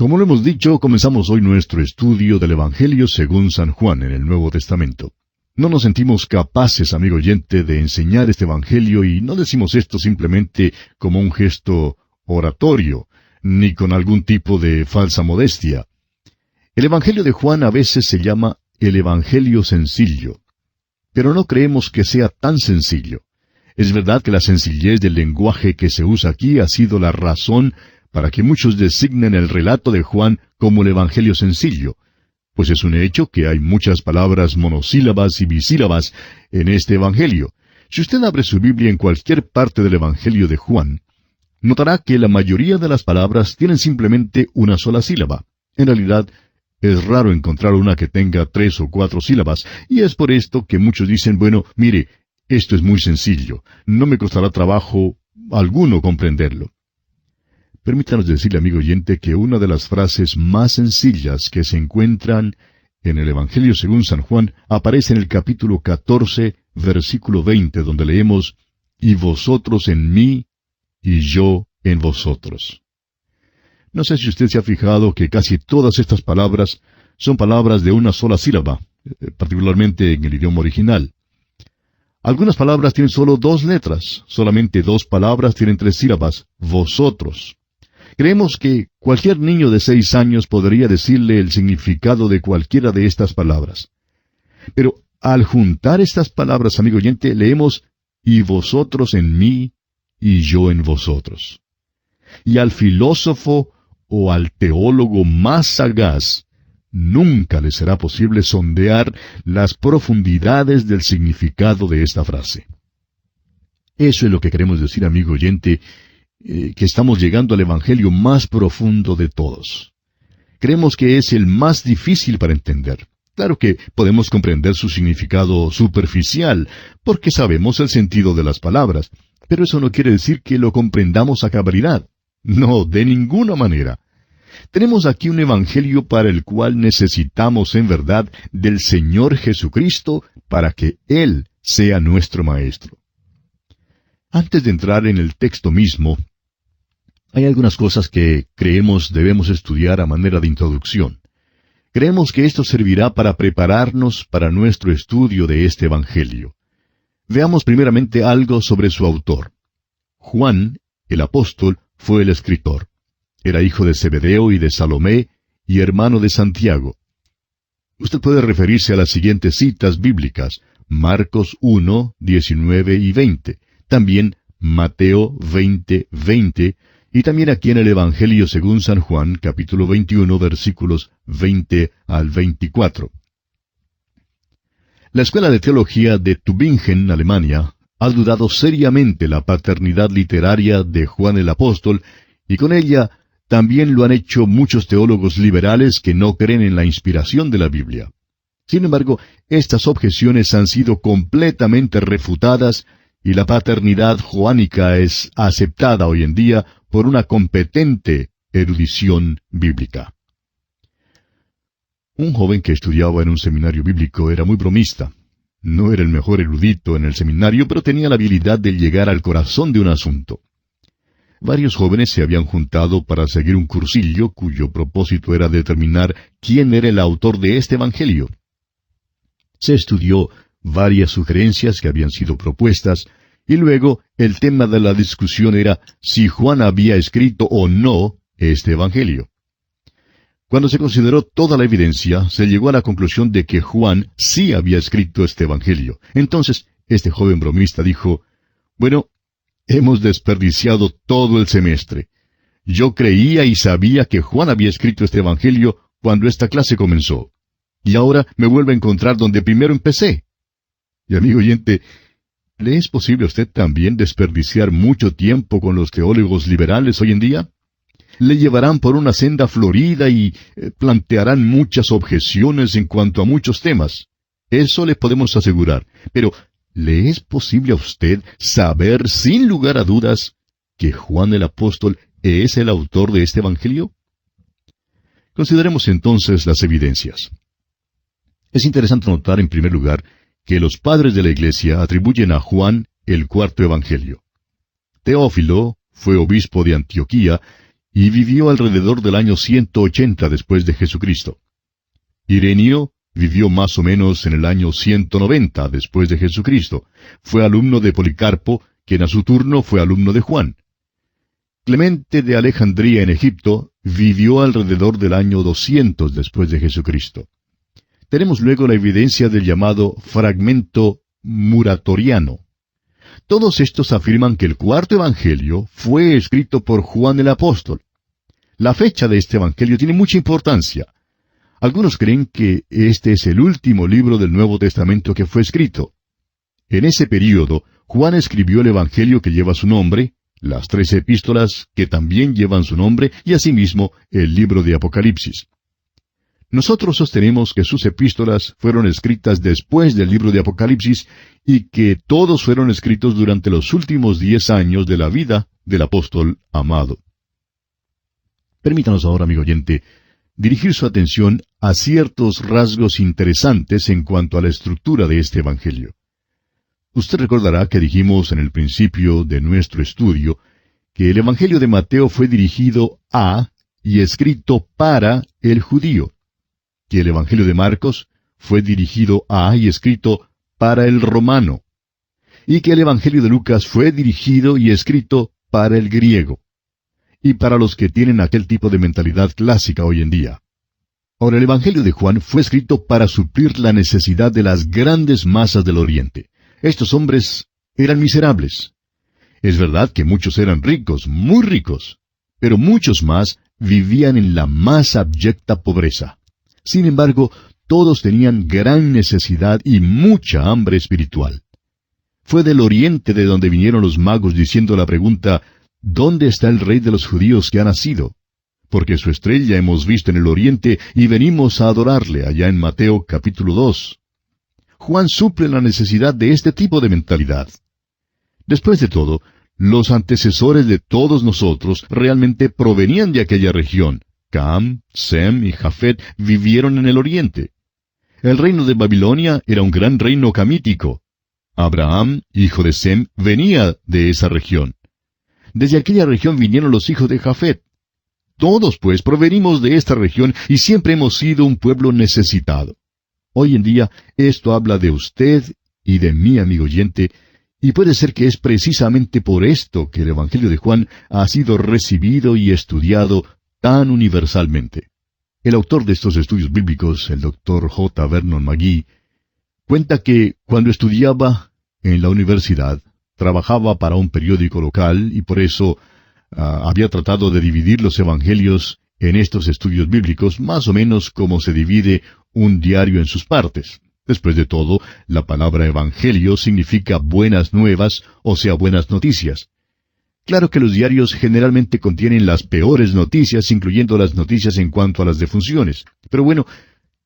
Como lo hemos dicho, comenzamos hoy nuestro estudio del Evangelio según San Juan en el Nuevo Testamento. No nos sentimos capaces, amigo oyente, de enseñar este Evangelio y no decimos esto simplemente como un gesto oratorio, ni con algún tipo de falsa modestia. El Evangelio de Juan a veces se llama el Evangelio sencillo, pero no creemos que sea tan sencillo. Es verdad que la sencillez del lenguaje que se usa aquí ha sido la razón para que muchos designen el relato de Juan como el Evangelio sencillo, pues es un hecho que hay muchas palabras monosílabas y bisílabas en este Evangelio. Si usted abre su Biblia en cualquier parte del Evangelio de Juan, notará que la mayoría de las palabras tienen simplemente una sola sílaba. En realidad, es raro encontrar una que tenga 3 o 4 sílabas, y es por esto que muchos dicen, bueno, mire, esto es muy sencillo, no me costará trabajo alguno comprenderlo. Permítanos decirle, amigo oyente, que una de las frases más sencillas que se encuentran en el Evangelio según San Juan aparece en el capítulo 14, versículo 20, donde leemos, «Y vosotros en mí, y yo en vosotros». No sé si usted se ha fijado que casi todas estas palabras son palabras de una sola sílaba, particularmente en el idioma original. Algunas palabras tienen solo 2 letras, solamente 2 palabras tienen 3 sílabas, vosotros. Creemos que cualquier niño de 6 años podría decirle el significado de cualquiera de estas palabras. Pero al juntar estas palabras, amigo oyente, leemos, «Y vosotros en mí, y yo en vosotros». Y al filósofo o al teólogo más sagaz, nunca le será posible sondear las profundidades del significado de esta frase. Eso es lo que queremos decir, amigo oyente, que estamos llegando al Evangelio más profundo de todos. Creemos que es el más difícil para entender. Claro que podemos comprender su significado superficial, porque sabemos el sentido de las palabras, pero eso no quiere decir que lo comprendamos a cabalidad. No, de ninguna manera. Tenemos aquí un Evangelio para el cual necesitamos en verdad del Señor Jesucristo para que Él sea nuestro Maestro. Antes de entrar en el texto mismo, hay algunas cosas que creemos debemos estudiar a manera de introducción. Creemos que esto servirá para prepararnos para nuestro estudio de este Evangelio. Veamos primeramente algo sobre su autor. Juan, el apóstol, fue el escritor. Era hijo de Zebedeo y de Salomé, y hermano de Santiago. Usted puede referirse a las siguientes citas bíblicas, Marcos 1, 19 y 20, también Mateo 20, 20, y también aquí en el Evangelio según San Juan, capítulo 21, versículos 20 al 24. La Escuela de Teología de Tübingen, Alemania, ha dudado seriamente la paternidad literaria de Juan el Apóstol, y con ella también lo han hecho muchos teólogos liberales que no creen en la inspiración de la Biblia. Sin embargo, estas objeciones han sido completamente refutadas, y la paternidad joánica es aceptada hoy en día por una competente erudición bíblica. Un joven que estudiaba en un seminario bíblico era muy bromista. No era el mejor erudito en el seminario, pero tenía la habilidad de llegar al corazón de un asunto. Varios jóvenes se habían juntado para seguir un cursillo cuyo propósito era determinar quién era el autor de este Evangelio. Se estudió varias sugerencias que habían sido propuestas, y luego el tema de la discusión era si Juan había escrito o no este Evangelio. Cuando se consideró toda la evidencia, se llegó a la conclusión de que Juan sí había escrito este Evangelio. Entonces, este joven bromista dijo, «Bueno, hemos desperdiciado todo el semestre. Yo creía y sabía que Juan había escrito este Evangelio cuando esta clase comenzó. Y ahora me vuelvo a encontrar donde primero empecé». Y amigo oyente, ¿le es posible a usted también desperdiciar mucho tiempo con los teólogos liberales hoy en día? Le llevarán por una senda florida y plantearán muchas objeciones en cuanto a muchos temas. Eso le podemos asegurar. Pero, ¿le es posible a usted saber sin lugar a dudas que Juan el Apóstol es el autor de este Evangelio? Consideremos entonces las evidencias. Es interesante notar, en primer lugar, que los padres de la Iglesia atribuyen a Juan el cuarto Evangelio. Teófilo fue obispo de Antioquía, y vivió alrededor del año 180 después de Jesucristo. Ireneo vivió más o menos en el año 190 después de Jesucristo. Fue alumno de Policarpo, quien a su turno fue alumno de Juan. Clemente de Alejandría en Egipto vivió alrededor del año 200 después de Jesucristo. Tenemos luego la evidencia del llamado fragmento muratoriano. Todos estos afirman que el cuarto evangelio fue escrito por Juan el apóstol. La fecha de este evangelio tiene mucha importancia. Algunos creen que este es el último libro del Nuevo Testamento que fue escrito. En ese período, Juan escribió el evangelio que lleva su nombre, las 13 epístolas que también llevan su nombre y asimismo el libro de Apocalipsis. Nosotros sostenemos que sus epístolas fueron escritas después del libro de Apocalipsis y que todos fueron escritos durante los últimos 10 años de la vida del apóstol amado. Permítanos ahora, amigo oyente, dirigir su atención a ciertos rasgos interesantes en cuanto a la estructura de este evangelio. Usted recordará que dijimos en el principio de nuestro estudio que el evangelio de Mateo fue dirigido a y escrito para el judío, que el evangelio de Marcos fue dirigido a y escrito para el romano, y que el evangelio de Lucas fue dirigido y escrito para el griego, y para los que tienen aquel tipo de mentalidad clásica hoy en día. Ahora, el evangelio de Juan fue escrito para suplir la necesidad de las grandes masas del Oriente. Estos hombres eran miserables. Es verdad que muchos eran ricos, muy ricos, pero muchos más vivían en la más abyecta pobreza. Sin embargo, todos tenían gran necesidad y mucha hambre espiritual. Fue del oriente de donde vinieron los magos diciendo la pregunta, ¿dónde está el rey de los judíos que ha nacido? Porque su estrella hemos visto en el oriente y venimos a adorarle, allá en Mateo capítulo 2. Juan suple la necesidad de este tipo de mentalidad. Después de todo, los antecesores de todos nosotros realmente provenían de aquella región. Cam, Sem y Jafet vivieron en el oriente. El reino de Babilonia era un gran reino camítico. Abraham, hijo de Sem, venía de esa región. Desde aquella región vinieron los hijos de Jafet. Todos, pues, provenimos de esta región y siempre hemos sido un pueblo necesitado. Hoy en día, esto habla de usted y de mí, amigo oyente, y puede ser que es precisamente por esto que el Evangelio de Juan ha sido recibido y estudiado tan universalmente. El autor de estos estudios bíblicos, el Dr. J. Vernon McGee, cuenta que cuando estudiaba en la universidad, trabajaba para un periódico local y por eso había tratado de dividir los evangelios en estos estudios bíblicos más o menos como se divide un diario en sus partes. Después de todo, la palabra evangelio significa buenas nuevas, o sea, buenas noticias. Claro que los diarios generalmente contienen las peores noticias, incluyendo las noticias en cuanto a las defunciones. Pero bueno,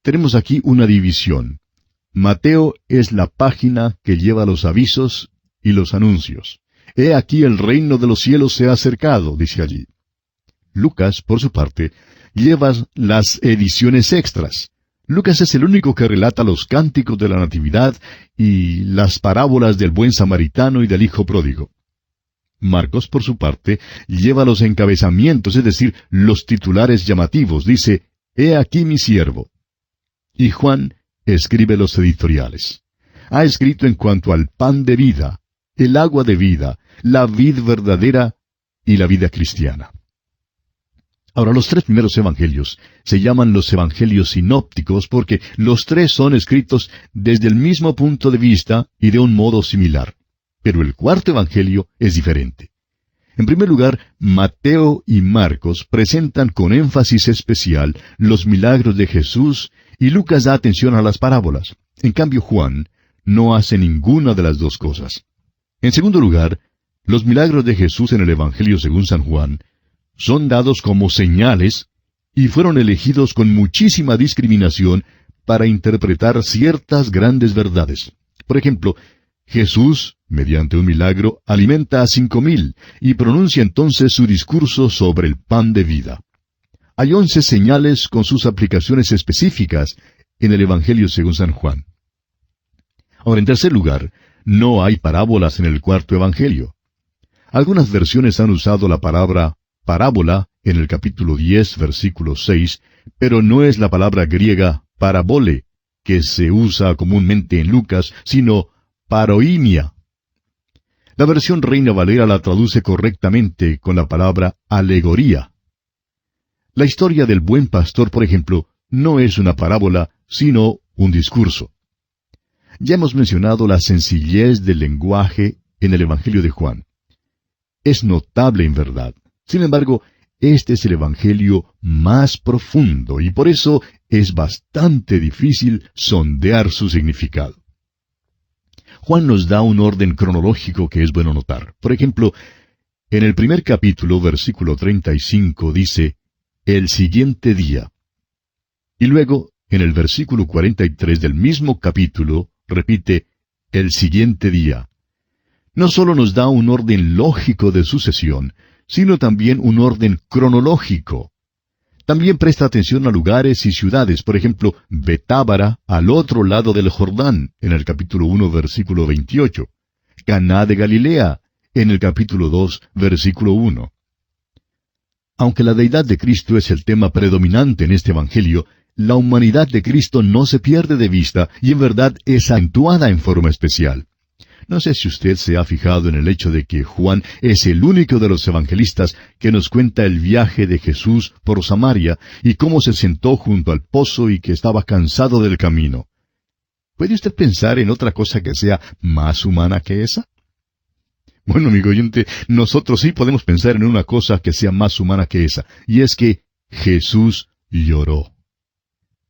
tenemos aquí una división. Mateo es la página que lleva los avisos y los anuncios. He aquí el reino de los cielos se ha acercado, dice allí. Lucas, por su parte, lleva las ediciones extras. Lucas es el único que relata los cánticos de la Natividad y las parábolas del buen samaritano y del hijo pródigo. Marcos, por su parte, lleva los encabezamientos, es decir, los titulares llamativos. Dice, «He aquí mi siervo». Y Juan escribe los editoriales. Ha escrito en cuanto al pan de vida, el agua de vida, la vid verdadera y la vida cristiana. Ahora, los 3 primeros evangelios se llaman los evangelios sinópticos porque los 3 son escritos desde el mismo punto de vista y de un modo similar. Pero el cuarto evangelio es diferente. En primer lugar, Mateo y Marcos presentan con énfasis especial los milagros de Jesús y Lucas da atención a las parábolas. En cambio, Juan no hace ninguna de las dos cosas. En segundo lugar, los milagros de Jesús en el Evangelio según San Juan son dados como señales y fueron elegidos con muchísima discriminación para interpretar ciertas grandes verdades. Por ejemplo, Jesús, mediante un milagro, alimenta a 5,000 y pronuncia entonces su discurso sobre el pan de vida. Hay 11 señales con sus aplicaciones específicas en el Evangelio según San Juan. Ahora, en tercer lugar, no hay parábolas en el cuarto Evangelio. Algunas versiones han usado la palabra parábola en el capítulo 10, versículo 6, pero no es la palabra griega parabole, que se usa comúnmente en Lucas, sino paroimia. La versión Reina Valera la traduce correctamente con la palabra alegoría. La historia del buen pastor, por ejemplo, no es una parábola, sino un discurso. Ya hemos mencionado la sencillez del lenguaje en el Evangelio de Juan. Es notable en verdad. Sin embargo, este es el Evangelio más profundo y por eso es bastante difícil sondear su significado. Juan nos da un orden cronológico que es bueno notar. Por ejemplo, en el primer capítulo, versículo 35, dice, el siguiente día. Y luego, en el versículo 43 del mismo capítulo, repite, el siguiente día. No solo nos da un orden lógico de sucesión, sino también un orden cronológico. También presta atención a lugares y ciudades, por ejemplo, Betábara, al otro lado del Jordán, en el capítulo 1, versículo 28. Caná de Galilea, en el capítulo 2, versículo 1. Aunque la deidad de Cristo es el tema predominante en este Evangelio, la humanidad de Cristo no se pierde de vista y en verdad es acentuada en forma especial. No sé si usted se ha fijado en el hecho de que Juan es el único de los evangelistas que nos cuenta el viaje de Jesús por Samaria y cómo se sentó junto al pozo y que estaba cansado del camino. ¿Puede usted pensar en otra cosa que sea más humana que esa? Bueno, amigo oyente, nosotros sí podemos pensar en una cosa que sea más humana que esa, y es que Jesús lloró.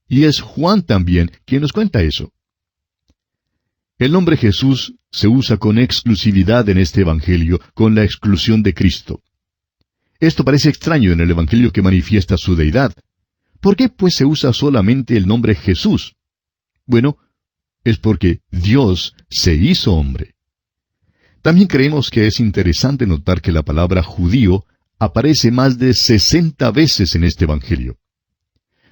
Y es Juan también quien nos cuenta eso. El nombre Jesús se usa con exclusividad en este Evangelio, con la exclusión de Cristo. Esto parece extraño en el Evangelio que manifiesta su deidad. ¿Por qué pues se usa solamente el nombre Jesús? Bueno, es porque Dios se hizo hombre. También creemos que es interesante notar que la palabra judío aparece más de 60 veces en este Evangelio.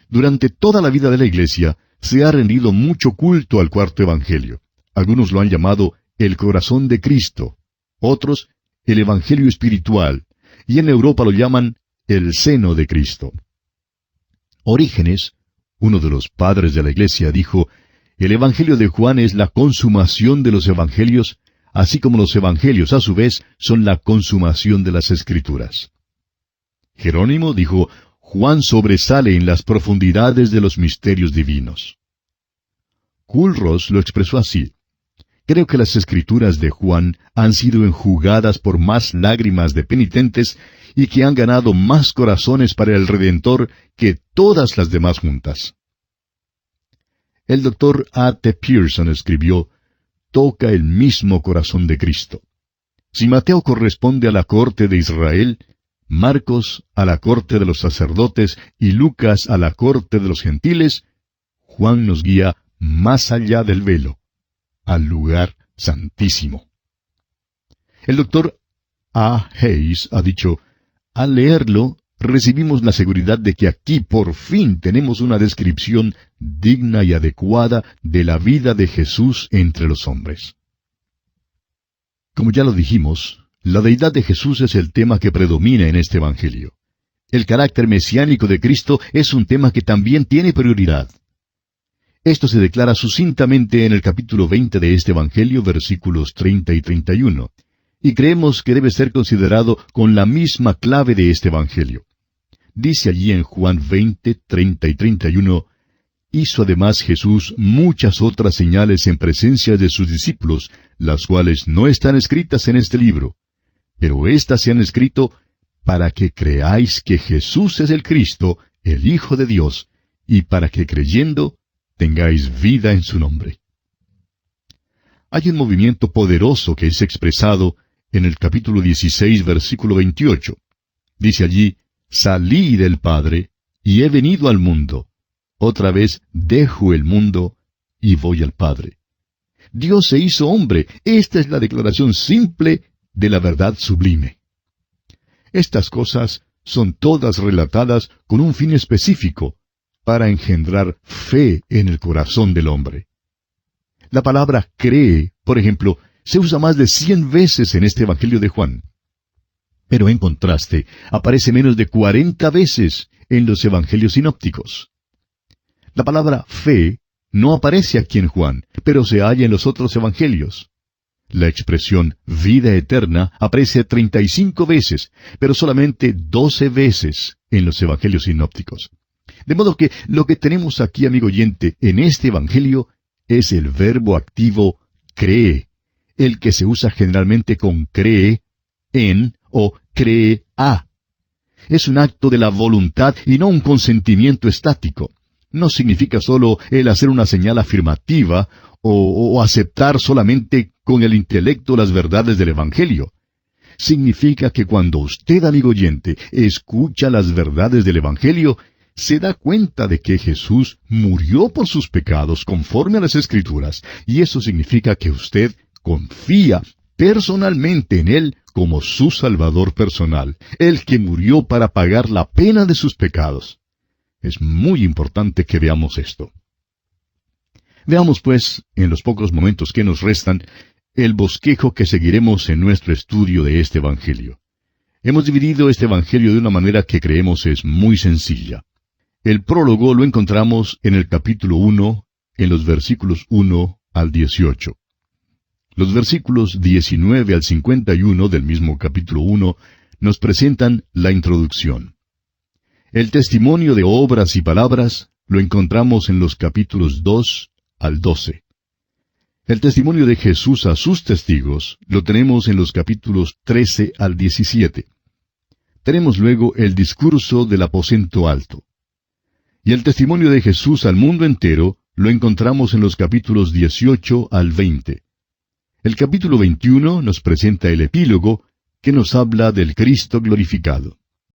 Durante toda la vida de la Iglesia se ha rendido mucho culto al cuarto Evangelio. Algunos lo han llamado el corazón de Cristo, otros el Evangelio espiritual, y en Europa lo llaman el seno de Cristo. Orígenes, uno de los padres de la Iglesia, dijo, el Evangelio de Juan es la consumación de los Evangelios, así como los Evangelios, a su vez, son la consumación de las Escrituras. Jerónimo dijo, Juan sobresale en las profundidades de los misterios divinos. Culross lo expresó así. Creo que las Escrituras de Juan han sido enjugadas por más lágrimas de penitentes y que han ganado más corazones para el Redentor que todas las demás juntas. El doctor A. T. Pierson escribió, toca el mismo corazón de Cristo. Si Mateo corresponde a la corte de Israel, Marcos a la corte de los sacerdotes y Lucas a la corte de los gentiles, Juan nos guía más allá del velo, al lugar santísimo. El doctor A. Hayes ha dicho, al leerlo, recibimos la seguridad de que aquí por fin tenemos una descripción digna y adecuada de la vida de Jesús entre los hombres. Como ya lo dijimos, la deidad de Jesús es el tema que predomina en este Evangelio. El carácter mesiánico de Cristo es un tema que también tiene prioridad. Esto se declara sucintamente en el capítulo 20 de este Evangelio, versículos 30 y 31, y creemos que debe ser considerado con la misma clave de este Evangelio. Dice allí en Juan 20, 30 y 31, hizo además Jesús muchas otras señales en presencia de sus discípulos, las cuales no están escritas en este libro, pero éstas se han escrito para que creáis que Jesús es el Cristo, el Hijo de Dios, y para que creyendo tengáis vida en su nombre. Hay un movimiento poderoso que es expresado en el capítulo 16, versículo 28. Dice allí, salí del Padre, y he venido al mundo. Otra vez dejo el mundo, y voy al Padre. Dios se hizo hombre. Esta es la declaración simple de la verdad sublime. Estas cosas son todas relatadas con un fin específico, para engendrar fe en el corazón del hombre. La palabra cree, por ejemplo, se usa más de 100 veces en este Evangelio de Juan. Pero en contraste, aparece menos de 40 veces en los evangelios sinópticos. La palabra fe no aparece aquí en Juan, pero se halla en los otros evangelios. La expresión vida eterna aparece 35 veces, pero solamente 12 veces en los evangelios sinópticos. De modo que lo que tenemos aquí, amigo oyente, en este evangelio es el verbo activo cree, el que se usa generalmente con cree en o cree a. Es un acto de la voluntad y no un consentimiento estático. No significa solo el hacer una señal afirmativa o aceptar solamente con el intelecto las verdades del Evangelio. Significa que cuando usted, amigo oyente, escucha las verdades del Evangelio, se da cuenta de que Jesús murió por sus pecados conforme a las Escrituras, y eso significa que usted confía personalmente en Él como su Salvador personal, el que murió para pagar la pena de sus pecados. Es muy importante que veamos esto. Veamos, pues, en los pocos momentos que nos restan, el bosquejo que seguiremos en nuestro estudio de este Evangelio. Hemos dividido este Evangelio de una manera que creemos es muy sencilla. El prólogo lo encontramos en el capítulo 1, en los versículos 1 al 18. Los versículos 19 al 51 del mismo capítulo 1 nos presentan la introducción. El testimonio de obras y palabras lo encontramos en los capítulos 2 al 12. El testimonio de Jesús a sus testigos lo tenemos en los capítulos 13 al 17. Tenemos luego el discurso del aposento alto. Y el testimonio de Jesús al mundo entero lo encontramos en los capítulos 18 al 20. El capítulo 21 nos presenta el epílogo que nos habla del Cristo glorificado.